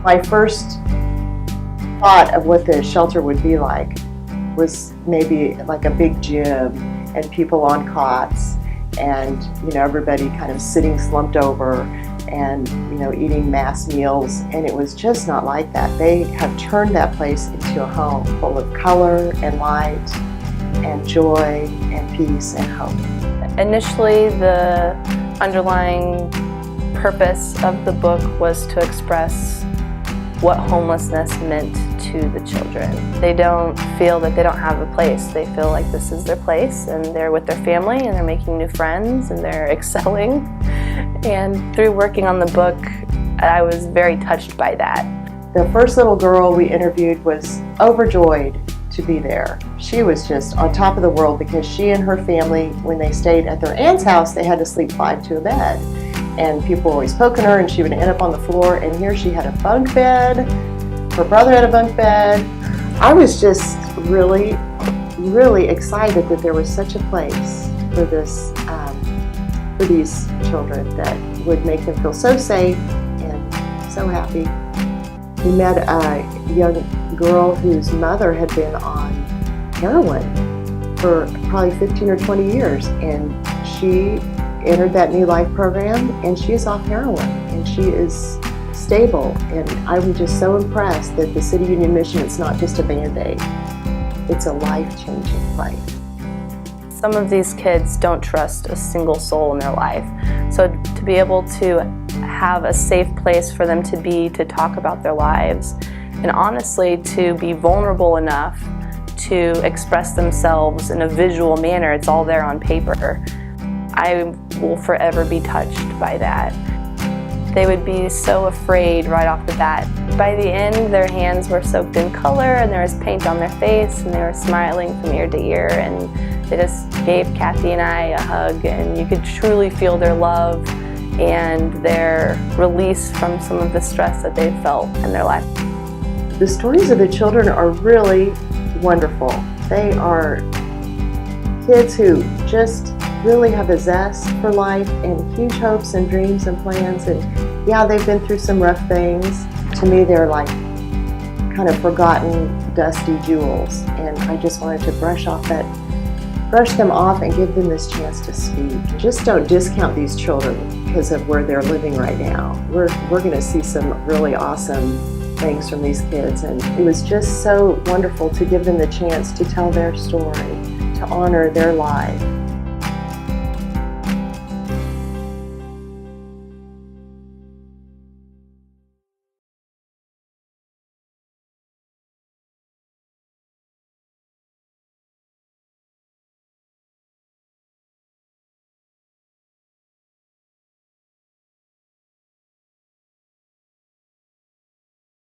My first thought of what the shelter would be like was maybe like a big gym and people on cots and, everybody kind of sitting slumped over and, eating mass meals. And it was just not like that. They have turned that place into a home full of color and light and joy and peace and hope. Initially, the underlying purpose of the book was to express what homelessness meant to the children. They don't feel that they don't have a place. They feel like this is their place and they're with their family and they're making new friends and they're excelling. And through working on the book, I was very touched by that. The first little girl we interviewed was overjoyed to be there. She was just on top of the world because she and her family, when they stayed at their aunt's house, they had to sleep 5 to a bed. And people were always poking her and she would end up on the floor, and here she had a bunk bed. Her brother had a bunk bed. I was just really, really excited that there was such a place for this, for these children that would make them feel so safe and so happy. We met a young girl whose mother had been on heroin for probably 15 or 20 years, and she entered that New Life program and she is off heroin and she is stable. And I'm just so impressed that the City Union Mission is not just a Band-Aid, it's a life-changing place. Some of these kids don't trust a single soul in their life. So to be able to have a safe place for them to be, to talk about their lives, and honestly to be vulnerable enough to express themselves in a visual manner, it's all there on paper. I will forever be touched by that. They would be so afraid right off the bat. By the end, their hands were soaked in color and there was paint on their face and they were smiling from ear to ear, and they just gave Kathy and I a hug, and you could truly feel their love and their release from some of the stress that they've felt in their life. The stories of the children are really wonderful. They are kids who just really have a zest for life and huge hopes and dreams and plans. And yeah, they've been through some rough things. To me, they're like kind of forgotten, dusty jewels. And I just wanted to brush them off and give them this chance to speak. Just don't discount these children because of where they're living right now. We're going to see some really awesome things from these kids. And it was just so wonderful to give them the chance to tell their story, to honor their life.